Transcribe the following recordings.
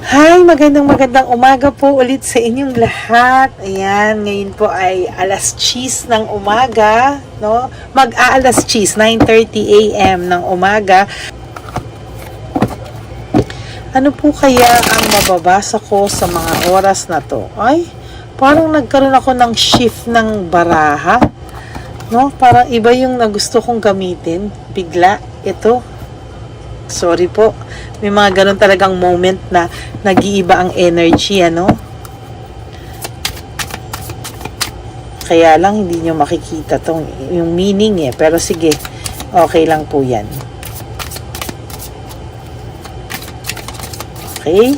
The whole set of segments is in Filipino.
Hi, magandang umaga po ulit sa inyong lahat. Ayan, ngayon po ay alas 10 ng umaga, no? Mag-aalas 10, 9:30 AM ng umaga. Ano po kaya ang mababasa ko sa mga oras na to? Ay, parang nagkaroon ako ng shift ng baraha, no? Parang iba yung na gusto kong gamitin. Bigla, ito. Sorry po. May mga ganun talagang moment na nag-iiba ang energy, ano? Kaya lang hindi nyo makikita tong yung meaning pero sige, okay lang po yan. Okay?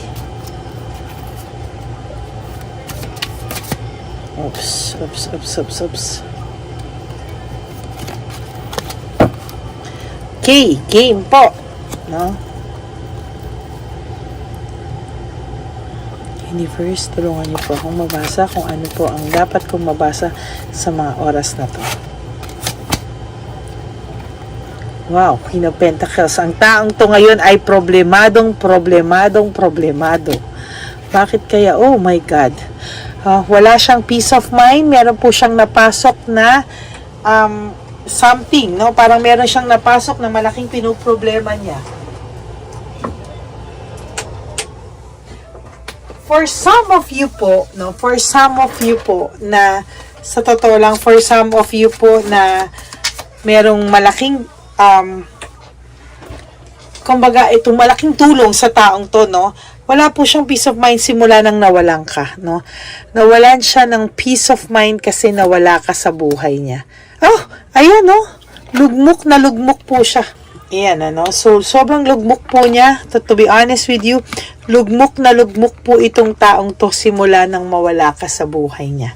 Oops. Okay, game po. No? Universe, tulungan niyo po akong mabasa kung ano po ang dapat kong mabasa sa mga oras na to. Wow, Queen of Pentacles. Ang taong to ngayon ay problemado. Bakit kaya? Oh my God. Wala siyang peace of mind. Meron po siyang napasok na something, no? Parang meron siyang napasok na malaking pinoproblema niya. For some of you po, na sa totoo lang, for some of you po na merong malaking kumbaga itong malaking tulong sa taong to, no? Wala po siyang peace of mind simula nang nawalan ka, no? Nawalan siya ng peace of mind kasi nawala ka sa buhay niya. Oh, ayan, no? Lugmok na lugmok po siya. Ayan, ano? So, sobrang lugmok po niya. To be honest with you, lugmok na lugmok po itong taong to simula nang mawala ka sa buhay niya.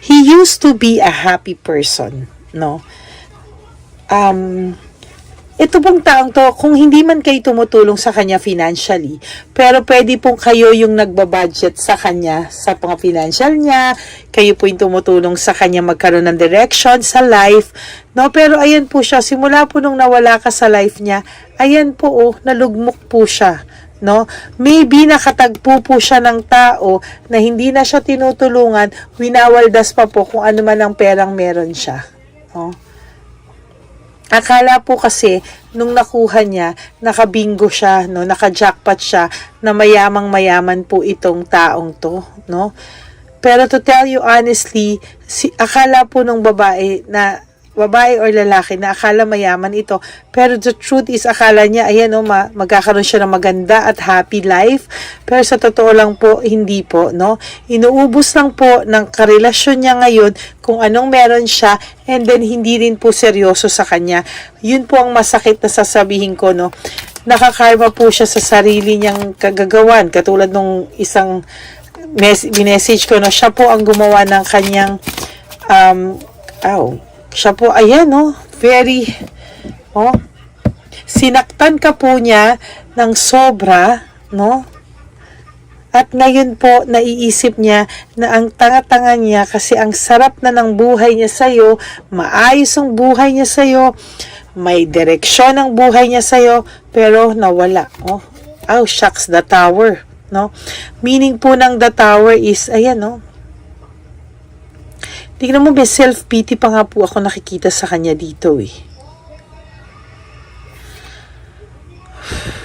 He used to be a happy person, no? Ito pong taong to, kung hindi man kayo tumutulong sa kanya financially, pero pwede pong kayo yung nagbabudget sa kanya, sa mga financial niya, kayo po yung tumutulong sa kanya magkaroon ng direction sa life, no? Pero ayan po siya, simula po nung nawala ka sa life niya, ayan po, nalugmok po siya, no? Maybe nakatagpo po siya ng tao na hindi na siya tinutulungan, winawaldas pa po kung ano man ang perang meron siya, no? Akala po kasi, nung nakuha niya, nakabingo siya, no? Naka-jackpot siya, na mayamang-mayaman po itong taong to, no? Pero to tell you honestly, akala po nung babae or lalaki na akala mayaman ito. Pero the truth is, akala niya, ayan o, magkakaroon siya ng maganda at happy life. Pero sa totoo lang po, hindi po, no? Inuubos lang po ng karelasyon niya ngayon kung anong meron siya, and then hindi rin po seryoso sa kanya. Yun po ang masakit na sasabihin ko, no? Nakakarma po siya sa sarili niyang kagagawan. Katulad nung isang message ko, no? Siya po ang gumawa ng kanyang siya po, ayan, no? Very, sinaktan ka po niya ng sobra, no? At ngayon po, naiisip niya na ang tanga-tanga niya kasi ang sarap na ng buhay niya sa'yo, maayos ang buhay niya sa'yo, may direksyon ang buhay niya sa'yo, pero nawala, oh, shucks, the tower, no? Meaning po ng the tower is, ayan, no? Tingnan mo, may self-pity pa nga po ako nakikita sa kanya dito,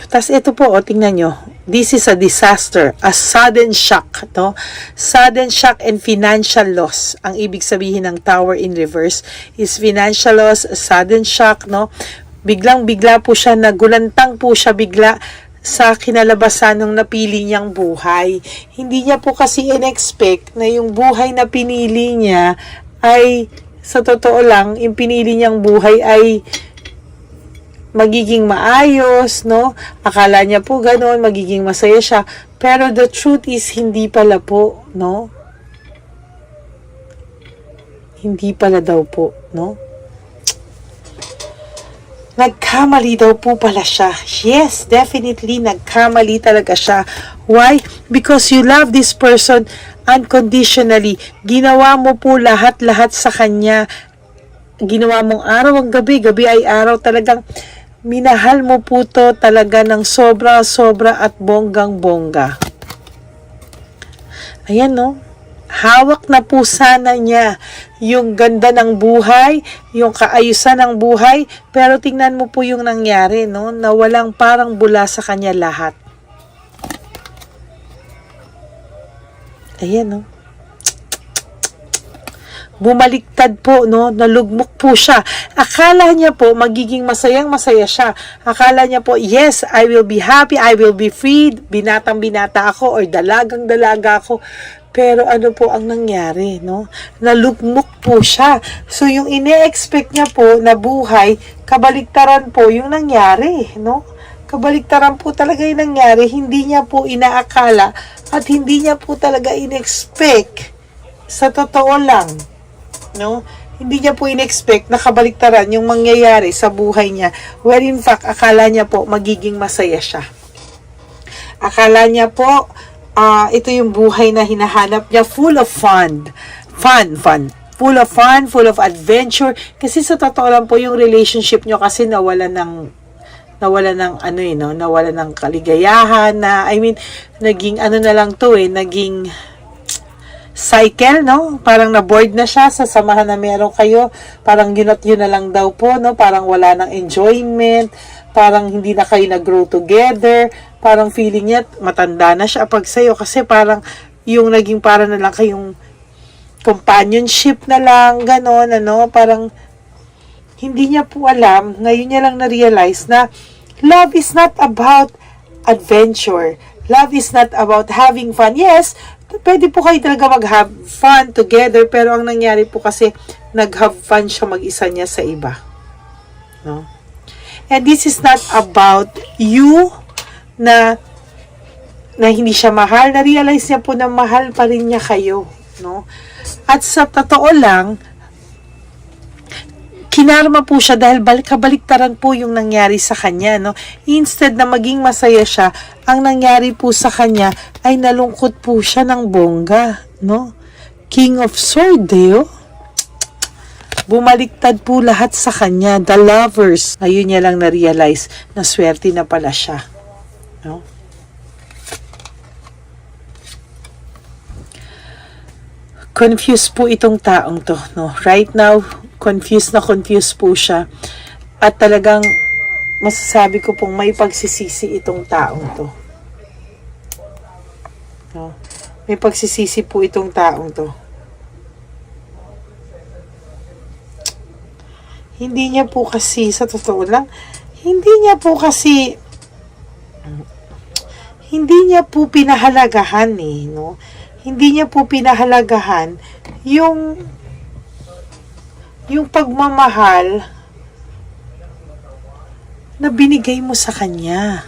Tas ito po, tingnan nyo. This is a disaster, a sudden shock, no? Sudden shock and financial loss. Ang ibig sabihin ng tower in reverse is financial loss, sudden shock, no? Biglang-bigla po siya, nagulantang po siya bigla sa kinalabasan ng napili niyang buhay. Hindi niya po kasi in-expect na yung buhay na pinili niya ay, sa totoo lang, yung pinili niyang buhay ay magiging maayos, no? Akala niya po gano'n, magiging masaya siya. Pero the truth is, hindi pala po, no? Hindi pala daw po, no? Nagkamali daw po pala siya. Yes, definitely, nagkamali talaga siya. Why? Because you love this person unconditionally. Ginawa mo po lahat-lahat sa kanya ginawa mong araw ang gabi, gabi ay araw, talagang minahal mo po to talaga ng sobra-sobra at bonggang-bongga. Ayan, no? Hawak na po sana niya yung ganda ng buhay, yung kaayusan ng buhay, pero tingnan mo po yung nangyari, no? Na walang parang bula sa kanya lahat. Ayan, no? Bumaliktad po, no? Nalugmok po siya. Akala niya po, magiging masayang-masaya siya. Akala niya po, yes, I will be happy, I will be free, binatang-binata ako, or dalagang-dalaga ako. Pero ano po ang nangyari, no? Nalugmok po siya. So, yung ine-expect niya po na buhay, kabaliktaran po yung nangyari, no? Kabaliktaran po talaga yung nangyari. Hindi niya po inaakala at hindi niya po talaga in-expect. Sa totoo lang, no? Hindi niya po in-expect na kabaliktaran yung mangyayari sa buhay niya. Where in fact, akala niya po magiging masaya siya. Akala niya po, ito yung buhay na hinahanap niya, full of fun. Full of fun, full of adventure. Kasi sa totoo lang po, yung relationship nyo kasi nawala ng kaligayahan na, naging na lang to naging cycle, no? Parang na-bored na siya sa samahan na meron kayo. Parang yun at yun na lang daw po, no? Parang wala ng enjoyment. Parang hindi na kayo nag-grow together. Parang feeling niya, matanda na siya pag sa'yo. Kasi parang yung naging para na lang kayong companionship na lang, ganon, parang hindi niya po alam, ngayon niya lang na-realize na love is not about adventure. Love is not about having fun. Yes, pwede po kayo talaga mag-have fun together, pero ang nangyari po kasi, nag-have fun siya mag-isa niya sa iba. No? And this is not about you na hindi siya mahal. Na-realize niya po na mahal pa rin niya kayo. No? At sa totoo lang, kinarma po siya dahil kabaliktaran po yung nangyari sa kanya, no? Instead na maging masaya siya, ang nangyari po sa kanya ay nalungkot po siya ng bongga, no? King of Swords, bumaliktad po lahat sa kanya, the lovers. Ngayon niya lang na-realize na swerte na pala siya, no? Confused po itong taong to, no? Right now, confused po siya. At talagang masasabi ko pong may pagsisisi itong taong to. No? May pagsisisi po itong taong to. Hindi niya po kasi, sa totoo lang, hindi niya po pinahalagahan no? Hindi niya po pinahalagahan yung pagmamahal na binigay mo sa kanya.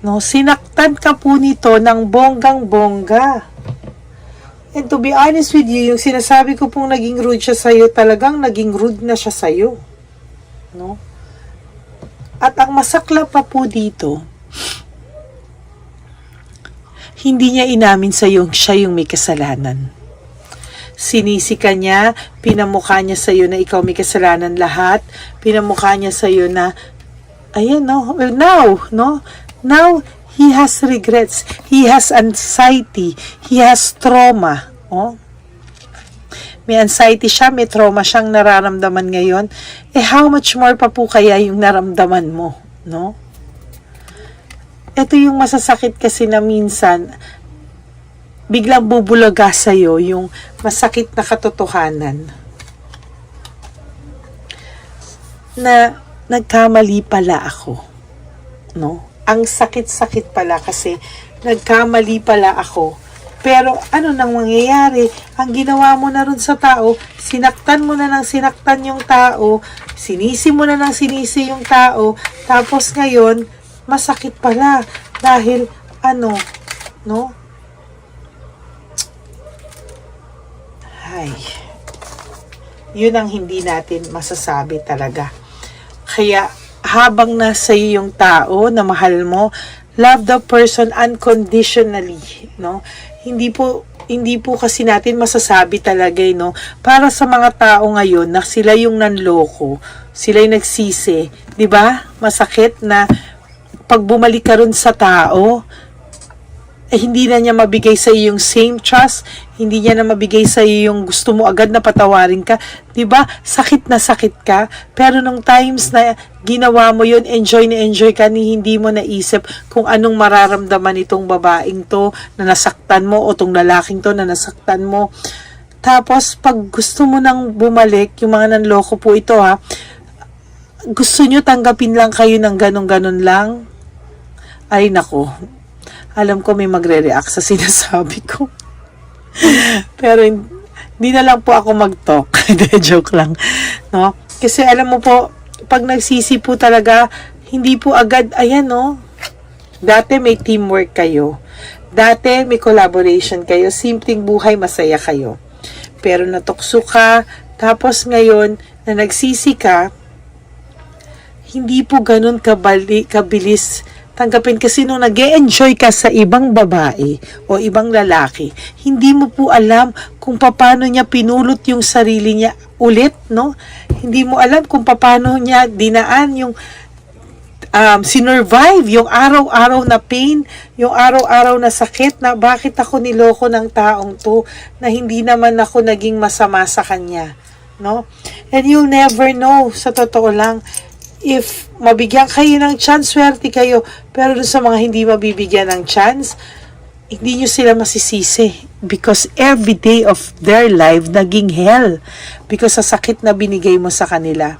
No, sinaktan ka po nito ng bonggang-bongga. And to be honest with you, yung sinasabi ko pong naging rude siya sa'yo, talagang naging rude na siya sa'yo. No? At ang masakla pa po dito, hindi niya inamin sa'yo siya yung may kasalanan. Sinisi ka niya, pinamukha niya sa'yo na ikaw may kasalanan lahat, pinamukha niya sa'yo na, ayan, no? Well, now, he has regrets, he has anxiety, he has trauma, oh? May anxiety siya, may trauma siyang nararamdaman ngayon, how much more pa po kaya yung naramdaman mo, no? Ito yung masasakit kasi na minsan, biglang bubulaga sa'yo yung masakit na katotohanan na nagkamali pala ako, no? Ang sakit-sakit pala kasi nagkamali pala ako. Pero ano nang mangyayari? Ang ginawa mo na rin sa tao, sinaktan mo na ng sinaktan yung tao, sinisi mo na ng sinisi yung tao, tapos ngayon, masakit pala dahil no? Ay, yun ang hindi natin masasabi talaga. Kaya, habang nasa iyo yung tao na mahal mo, love the person unconditionally, no? Hindi po hindi po kasi natin masasabi talaga, no? Para sa mga tao ngayon na sila yung nanloko, sila yung nagsisi, 'di ba? Masakit na pag bumalik ka ron sa tao, hindi na niya mabigay sa iyo yung same trust, hindi niya na mabigay sa iyo yung gusto mo agad na patawarin ka, 'di ba? Sakit na sakit ka, pero nung times na ginawa mo yun, enjoy na enjoy ka, ni hindi mo naisip kung anong mararamdaman itong babaeng to na nasaktan mo o tong lalaking to na nasaktan mo. Tapos pag gusto mo nang bumalik, yung mga nanloko po ito gusto nyo tanggapin lang kayo ng ganon-ganon lang. Ay nako, alam ko may magre-react sa sinasabi ko. Pero hindi na lang po ako mag-talk. Joke lang. No? Kasi alam mo po, pag nagsisi po talaga, hindi po agad, ayan no. Dati may teamwork kayo. Dati may collaboration kayo. Simpleng buhay, masaya kayo. Pero natukso ka, tapos ngayon, na nagsisi ka, hindi po ganun kabilis tanggapin, kasi nung nag-e-enjoy ka sa ibang babae o ibang lalaki, hindi mo po alam kung paano niya pinulot yung sarili niya ulit, no? Hindi mo alam kung paano niya dinaan yung sinurvive yung araw-araw na pain, yung araw-araw na sakit na bakit ako niloko ng taong to na hindi naman ako naging masama sa kanya, no? And you'll never know, sa totoo lang, if mabigyan kayo ng chance, swerte kayo. Pero sa mga hindi mabibigyan ng chance, hindi nyo sila masisisi. Because every day of their life, naging hell. Because sa sakit na binigay mo sa kanila.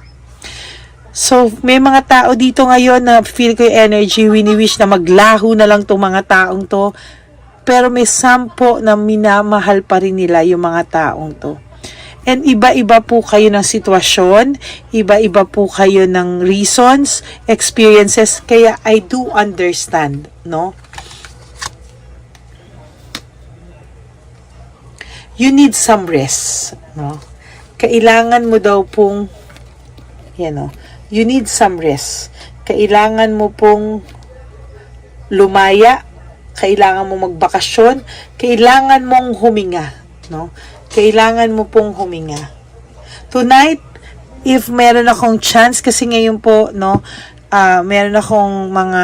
So, may mga tao dito ngayon na feel ko yung energy, wini-wish na maglaho na lang itong mga taong to. Pero may sampo na minamahal pa rin nila yung mga taong to. And iba-iba po kayo ng sitwasyon, iba-iba po kayo ng reasons, experiences, kaya I do understand, no? You need some rest, no? Kailangan mo daw pong, you need some rest. Kailangan mo pong lumaya, kailangan mo magbakasyon, kailangan mong huminga, no? Kailangan mo pong huminga. Tonight, if meron akong chance, kasi ngayon po, no, meron akong mga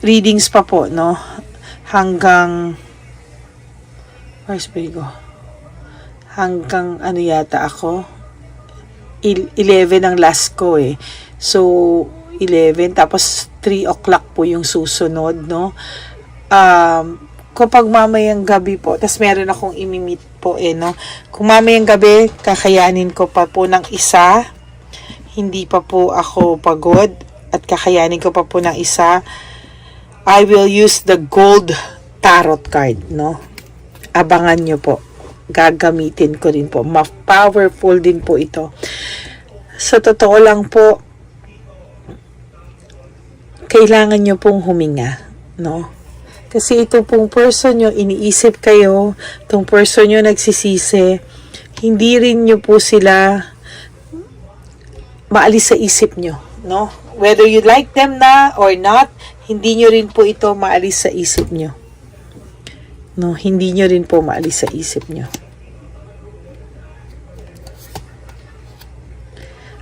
readings pa po, no, hanggang, where's Brigo? Hanggang, ano yata ako? 11 ang last ko eh. So, 11, tapos 3 o'clock po yung susunod, no? Kapag mamayang gabi po, tas meron akong imimit po no. Kung mamayang gabi, kakayanin ko pa po ng isa, hindi pa po ako pagod, at kakayanin ko pa po ng isa, I will use the gold tarot card, no. Abangan nyo po. Gagamitin ko rin po. Powerful din po ito. Sa totoo lang po, kailangan nyo pong huminga, no. Kasi ito pong person nyo, iniisip kayo, itong person nyo nagsisisi, hindi rin nyo po sila maalis sa isip nyo, no? Whether you like them na or not, hindi nyo rin po ito maalis sa isip nyo. No, hindi nyo rin po maalis sa isip nyo.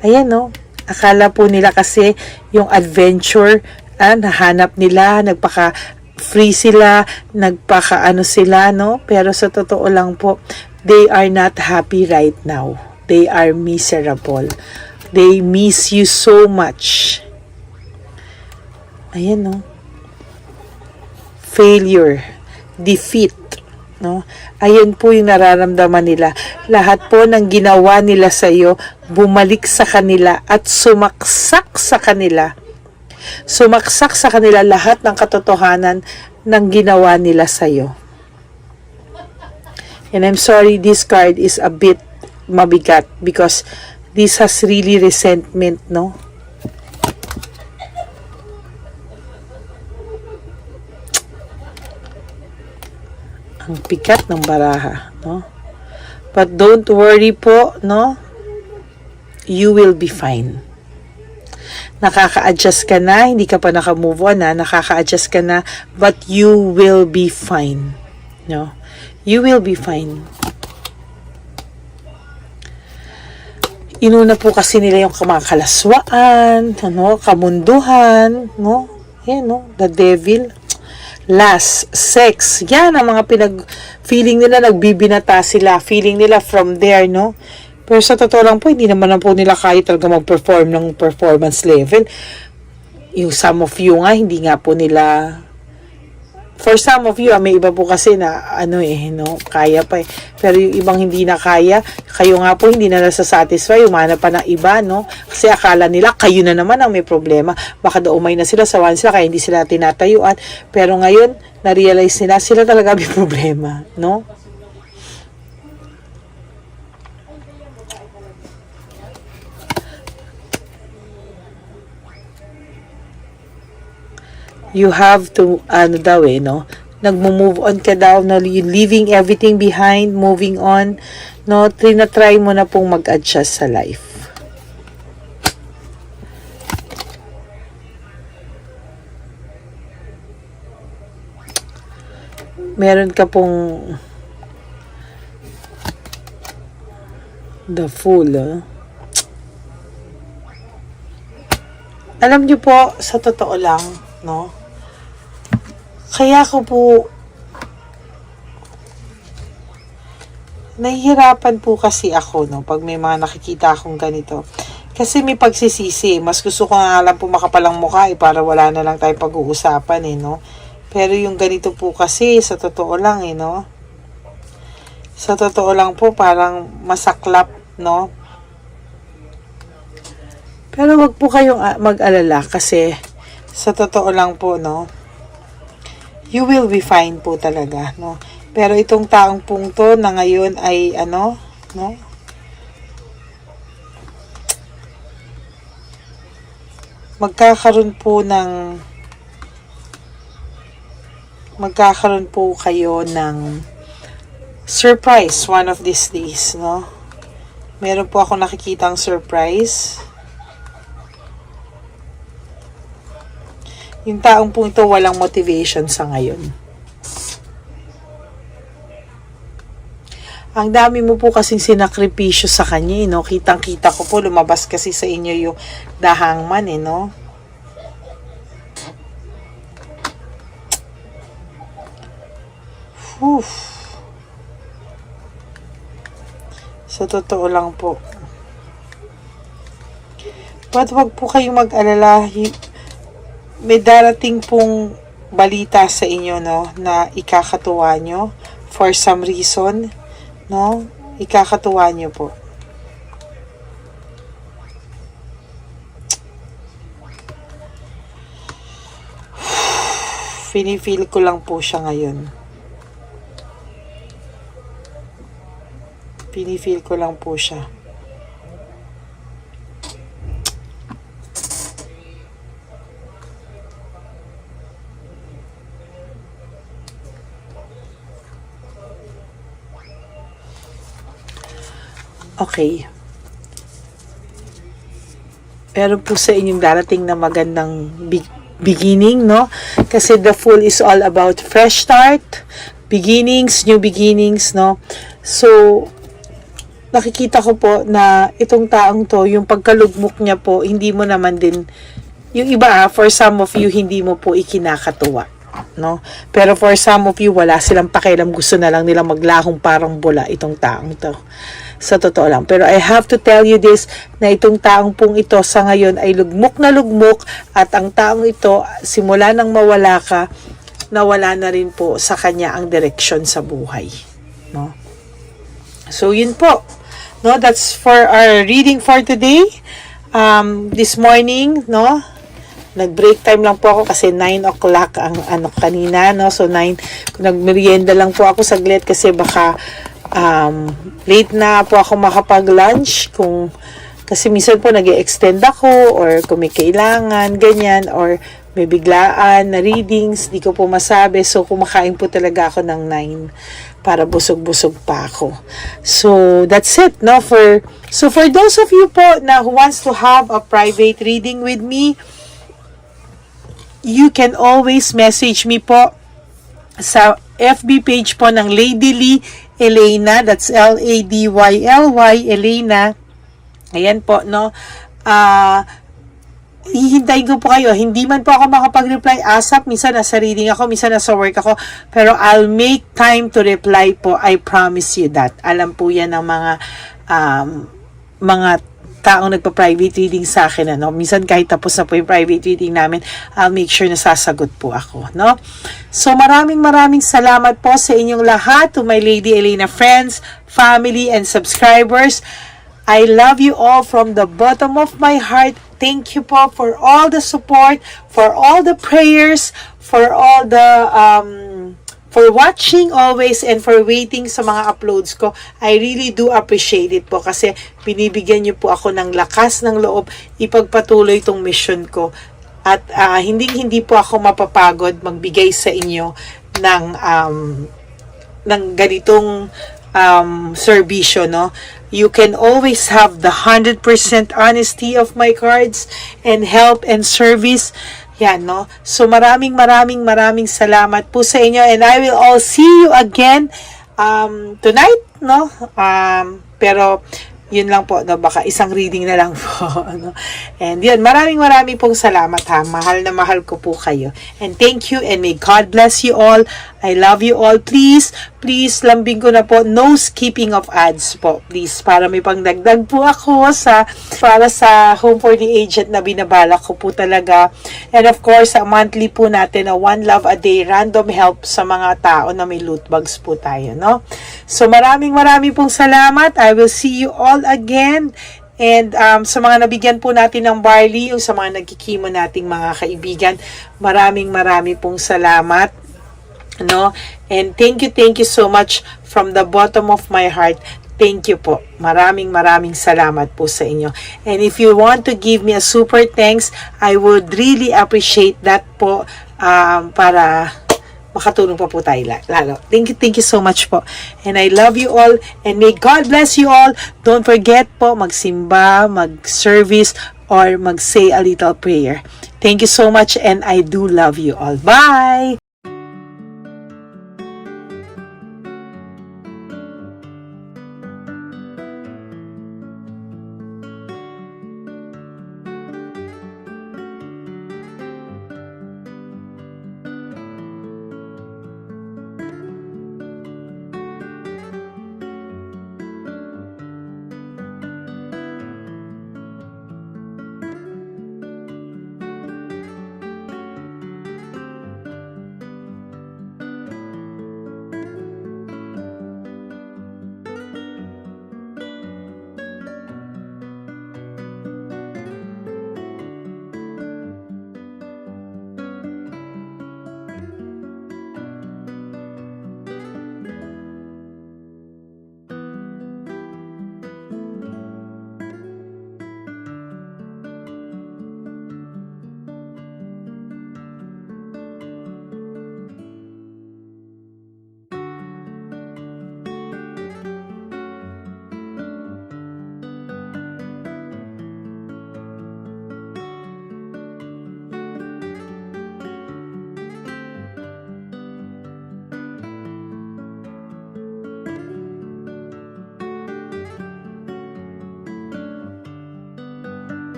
Ayan, no? Akala po nila kasi yung adventure, nahanap nila, free sila, nagpakaano sila, no? Pero sa totoo lang po, they are not happy right now. They are miserable. They miss you so much. Ayan, no? Failure, defeat, no? Ayan po yung nararamdaman nila. Lahat po ng ginawa nila sa iyo, bumalik sa kanila at sumaksak sa kanila. Sumaksak sa kanila lahat ng katotohanan ng ginawa nila sa iyo. And I'm sorry, this card is a bit mabigat because this has really resentment, no? Ang pikat ng baraha, no? But don't worry po, no? You will be fine. Nakaka-adjust ka na, hindi ka pa naka-move on nakaka-adjust ka na, but you will be fine. No? You will be fine. Inuna po kasi nila yung kamakalaswaan, kamunduhan, no? Yan, no? The devil. Last, sex. Yan ang mga feeling nila, nagbibinata sila. Feeling nila from there, no? Pero sa totoo lang po, hindi naman po nila kaya talaga mag-perform ng performance level. Yung some of you nga, hindi nga po nila. For some of you, may iba po kasi na, kaya pa eh. Pero yung ibang hindi na kaya, kayo nga po hindi na nasasatisfy, umanap pa ng iba, no? Kasi akala nila, kayo na naman ang may problema. Baka umay na sila, sawan sila, kaya hindi sila tinatayuan. Pero ngayon, na-realize nila, sila talaga may problema, no? You have to, no? Nagmo-move on ka daw, no? Leaving everything behind, moving on, no? Trinatry mo na pong mag-adjust sa life. Meron ka pong the Fool, Alam niyo po, sa totoo lang, no? Kaya ko po nahihirapan po kasi ako, no, pag may mga nakikita akong ganito. Kasi may pagsisisi. Mas gusto ko nga lang po makapalang mukha para wala na lang tayong pag-uusapan, no. Pero yung ganito po kasi, sa totoo lang, no. Sa totoo lang po, parang masaklap, no. Pero wag po kayong mag-alala kasi sa totoo lang po, no, you will be fine po talaga, no. Pero itong taong pong to na ngayon ay no, magkakaroon po kayo ng surprise one of these days, no. Meron po ako nakikitang surprise. Yung taong po ito walang motivation sa ngayon. Ang dami mo po kasing sinakripisyo sa kanya, no? Kitang-kita ko po, lumabas kasi sa inyo yung The Hangman, no? Sa totoo lang po. Wag po kayong mag-alala. May darating pong balita sa inyo, no, na ikakatuwa nyo for some reason, no, ikakatuwa nyo po. Pinifeel ko lang po siya ngayon. Pinifeel ko lang po siya. Okay. Pero po sa inyong darating na magandang beginning, no? Kasi the Fool is all about fresh start, beginnings, new beginnings, no? So, nakikita ko po na itong taong to, yung pagkalugmok niya po, hindi mo naman din, yung iba, for some of you, hindi mo po ikinakatuwa, no? Pero for some of you, wala silang pakialam, gusto na lang nilang maglahong parang bula itong taong to. Sa totoo lang. Pero I have to tell you this, na itong taong pong ito sa ngayon ay lugmok na lugmok, at ang taong ito, simula nang mawala ka, nawala na rin po sa kanya ang direksyon sa buhay, no? So, yun po. No, that's for our reading for today. This morning, no, nag-break time lang po ako kasi 9 o'clock ang kanina, no? So, nagmerienda lang po ako saglit kasi baka late na po ako makapag-lunch kasi minsan po nag-extend ako or kung may kailangan, ganyan, or may biglaan na readings, di ko po masabi. So, kumakain po talaga ako ng 9 para busog-busog pa ako. So, that's it, no? For those of you po na who wants to have a private reading with me, you can always message me po sa FB page po ng Lady Lee Elena. That's Ladyly, Elena. Ayan po, no? Hihintayin ko po kayo. Hindi man po ako makapag-reply ASAP. Minsan nasa reading ako, minsan nasa work ako. Pero I'll make time to reply po. I promise you that. Alam po yan ng mga taong nagpa-private reading sa akin. Ano? Minsan kahit tapos na po yung private reading namin, I'll make sure na sasagot po ako. No? So maraming salamat po sa inyong lahat, to my Lady Elena friends, family, and subscribers. I love you all from the bottom of my heart. Thank you po for all the support, for all the prayers, for all the for watching always, and for waiting sa mga uploads ko. I really do appreciate it po kasi binibigyan niyo po ako ng lakas ng loob ipagpatuloy itong mission ko. At hindi po ako mapapagod magbigay sa inyo ng ganitong serbisyo, no? You can always have the 100% honesty of my cards and help and service. Yan, no? So maraming salamat po sa inyo, and I will all see you again tonight, no? Pero yun lang po, no? Baka isang reading na lang po. Ano? And yun, maraming pong salamat, ha. Mahal na mahal ko po kayo. And thank you, and may God bless you all. I love you all. Please, lambing ko na po, no skipping of ads po. Please, para may pangdagdag po ako para sa Home for the Aged na binabalak ko po talaga. And of course, monthly po natin, One Love a Day, random help sa mga tao na may loot bags po tayo, no? So, maraming pong salamat. I will see you all again. And sa mga nabigyan po natin ng barley, o sa mga nagkikimo nating mga kaibigan, maraming pong salamat. No? And thank you so much from the bottom of my heart. Thank you po. Maraming salamat po sa inyo. And if you want to give me a super thanks, I would really appreciate that po, para makatulong pa po tayo lalo. Thank you so much po. And I love you all, and may God bless you all. Don't forget po, magsimba, mag-service, or mag-say a little prayer. Thank you so much, and I do love you all. Bye!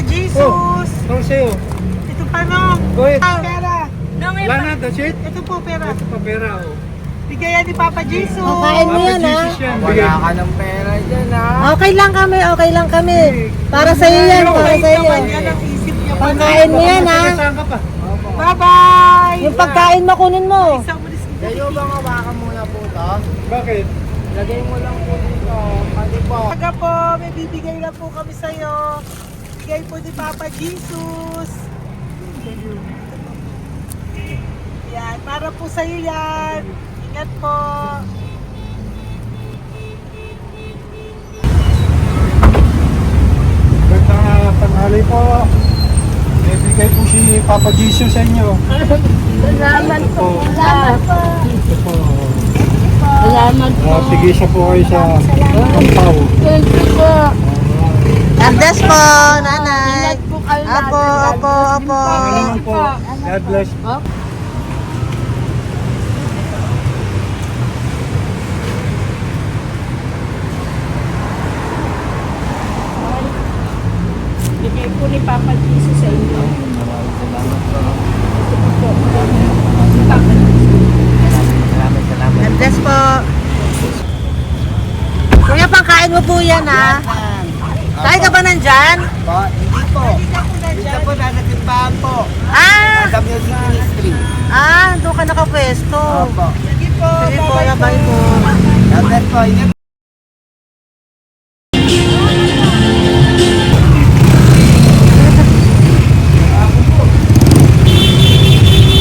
Jesus. Ano sa'yo? Ito pa no. Go ahead. Pera. Wala na, that's it? Ito po pera. Ito pa pera, oh. Bigayan ni Papa Jesus. Kain mo yan, ha? Jesus yan. Bigay. Wala ka ng pera dyan, ha? Okay lang kami, okay lang kami. Para sa iyo yan, para sa iyo. Naman yan ang isip niya pa. Pagkain mo yan, ha? Saan ka pa? Bye-bye. Yung pagkain mo, kunin mo. Isang ulis dito. Kayo bang hawakan muna po to? Bakit? Lagay mo lang po dito. Pwede po. Taga po, may bibigay lang po kami sa'yo. Bigay po ni Papa Jesus. Yan, para po sa'yo yan. Ingat po. Gandang tanghali po. May bigay po si Papa Jesus sa inyo. Salamat po. Salamat po. Ito po. Salamat po. Sige siya po kayo sa Pampaw. Thank you po. God bless po, nanay. Apo, apo, apo. Pangalaman po. God bless. Bigay po ni Papa Jesus sa inyo. Salamat. God bless po. Kuya, pangkain mo po yan, ha? Kain ka ba nandyan? Po, hindi po. Dito po, nasa timbahan po. Ah! Sa music ministry. Doon ka nakapwesto. Opo. Sige po, bye po. God bless po. Ingat.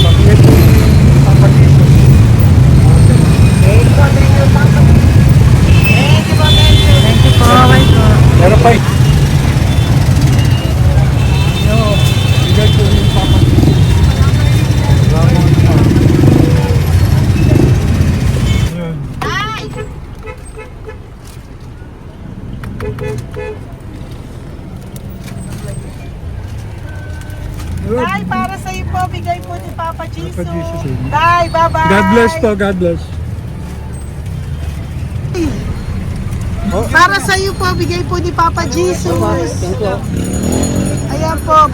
Pagkakit po si Papa Jesus. Thank you po, bye po. Meron pa eh. Yo, bigay po ni Papa Jesus. Salamat po. Yun. Yun. Tay, para sa iyo po, bigay po ni Papa Jesus. Papa Jesus, eh. Tay, bye-bye. God bless po, God bless. Para sa iyo po, bigay po ni Papa Jesus. Ayan po,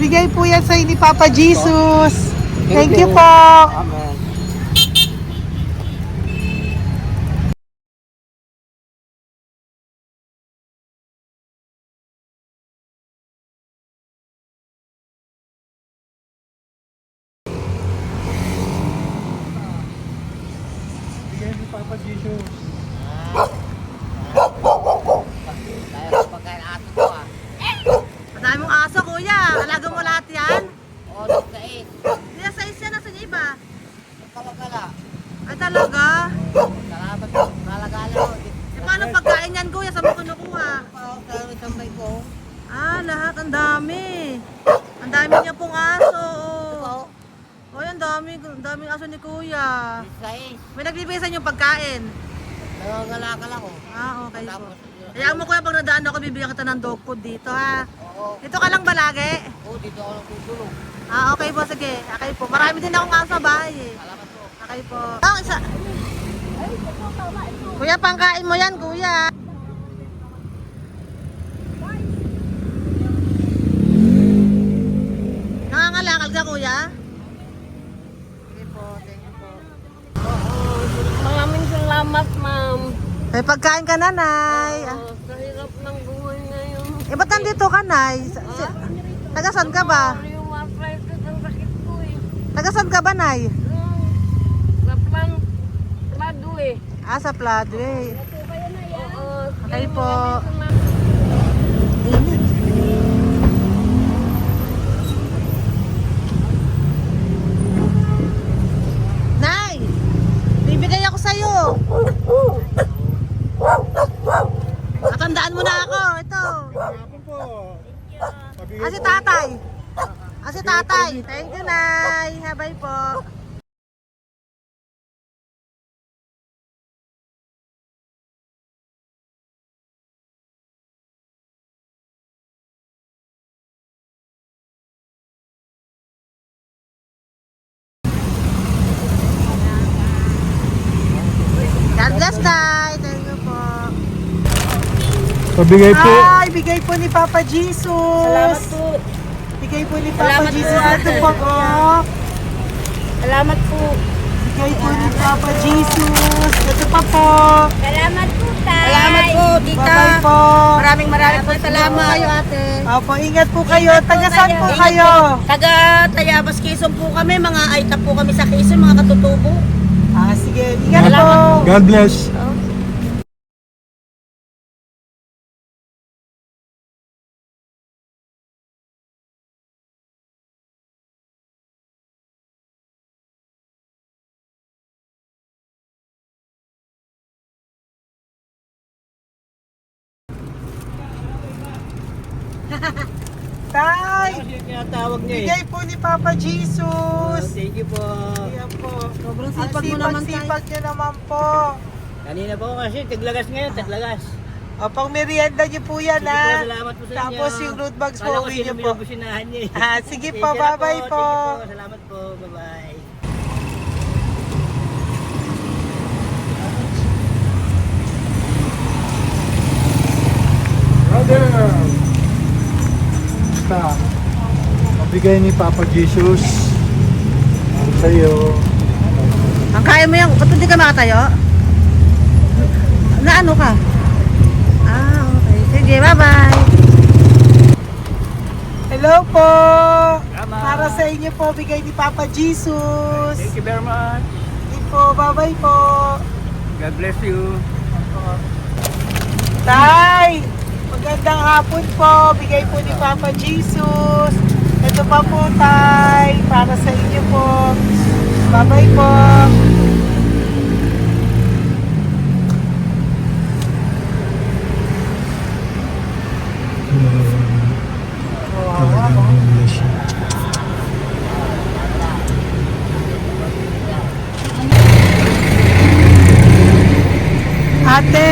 bigay po yan sa iyo ni Papa Jesus. Thank you po. Amen. Bigay ni Papa Jesus. Tayo sa pagkain ato ko, ha? Madami mong aso, kuya. Alaga mo lahat yan. O, nagkait. Hindi na sa isa, nasa iba. Kalagala. Ay talaga? Salamat po. Kalagala ko. E paano pagkain yan, kuya? Saan mo kinukuha? Sa tambay ko. Lahat. Ang dami. Ang dami niya pong aso. Oh, ang daming aso ni kuya. Sais. May nagbibigay sa inyo pagkain. Nangangalakal ako. Okay po. Tapos, Hayaan mo kuya, pag nadaan ako, bibigyan kita ng dog food dito, ha? oo. Dito ka lang ba lagi? Dito ako natutulog. Okay po, sige. Okay po. Marami din akong aso sa bahay, eh. Salamat po. Okay po. Isa. Kuya, pangkain mo yan, kuya. Nangangalakal ka, kuya? Sige po, thank you po. Maraming salamat, ma'am. May pagkain ka, nanay. Sa hirap ng buhay ngayon. Ba't nandito ka, nay? Tagasan ka ba? Yung arthritis ang sakit ko eh. Tagasan ka ba, nay? Sa plado eh. Sa Pladway. Oo. Okay po. Nay! Bibigay ako sa'yo. Natandaan mo na ako. Ito. Hapon po. Si tatay. Si tatay. Thank you, Nay. Habay po. God bless, Tay. Thank you po. Pabigay po. Ay, bigay po ni Papa Jesus. Salamat po. Bigay po ni Papa Salamat po, Jesus. ate. Ito po, oh. Salamat po. Bigay po ni Papa Jesus. Ito pa po. Salamat po, Tay. Salamat po, tita. Bye-bye po. Maraming po salamat. Kayo, ate. Opo, ingat po kayo. Taga saan po kayo? Taga Tayabas, Quezon po kami. Mga aita po kami sa Quezon, mga katutubo. Sige, ingat po. God bless. Tay, Tinatawag niya bigay po ni Papa Jesus. Thank you po. Ayan po. Sobrang Ang sipag mo naman, Tay. sipag niyo naman po. Kanina po kasi, taglagas ngayon, taglagas. O, pang merienda niyo po yan, Sige po, ha? salamat po sa inyo. Tapos yung root bags po, Kala ko uwi sino niyo po. binubusinahan niya eh. Sige Sige po, na bye-bye po. Sige po, salamat po. Bye-bye. Brother! Basta, mabigay ni Papa Jesus ang sa'yo. Ang kaya mo yan. Ba't hindi ka makatayo? Na ano ka? Okay. Sige, bye-bye. Hello po. Tama. Para sa inyo po, bigay ni Papa Jesus. Thank you very much. Sige po, bye-bye po. God bless you. Tay, magandang hapon po. Bigay po ni Papa Jesus. Ito pa po, Tay. Para sa inyo po. Bye-bye po. Ate.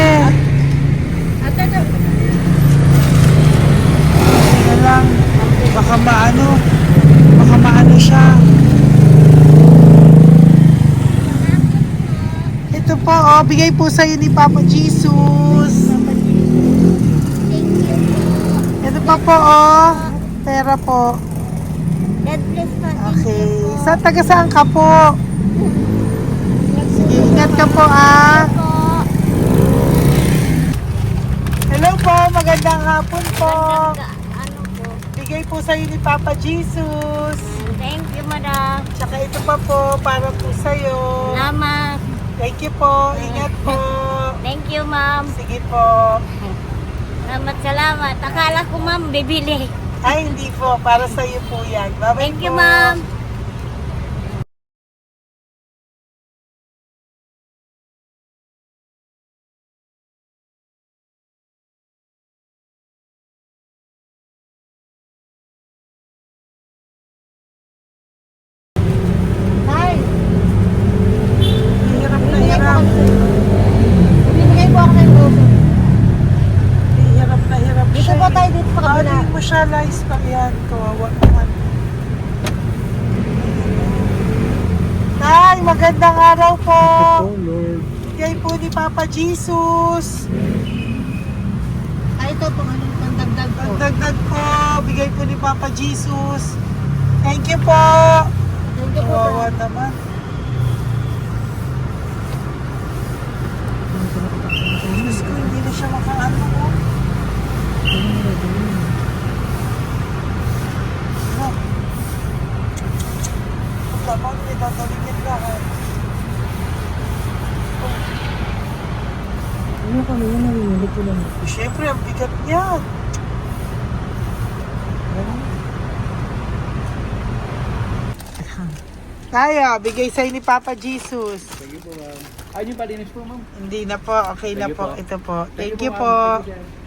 Teka lang. Baka maano siya. Ito po, bigay po sa'yo ni Papa Jesus. Ito pa po, pera po. God bless po. Okay. Taga saan ka po? Sige, ingat ka po, Hello po, magandang hapon po. Ano po? Bigay po sa'yo ni Papa Jesus. Thank you, madam. Tsaka ito pa po, para po sa'yo. Salamat. Thank you po, ingat po. Thank you, ma'am. Sige po. Salamat. Akala ko, ma'am, bibili. Ay, hindi po, para sa'yo po yan. Bye-bye Thank you, po. ma'am. Tay, Hirap na hirap. bibigay po ako ng puso. Hirap Dito siya. po tayo, dito sa kabila. Hindi mo siya lies pa yan. Kawawa naman. Tay, magandang araw po. Oh Lord. Bigay po ni Papa Jesus. Ito po, ano, pandagdag po. Dagdag po. Bigay po ni Papa Jesus. Thank you po. Thank you po. Kawawa naman. Diyos ko, hindi na siya makaano po. Ano? Tama, may tatawid yan lahat. Ano kami yun, nanginginig ko lang. Siyempre, ang bigat niyan. Kaya, bigay sa'yo ni Papa Jesus. Thank you po, ma'am. Ayun yung palinis po, ma'am. Hindi na po, okay na Thank you po. po. Ito po. Thank you ma'am. po. Thank you, sir.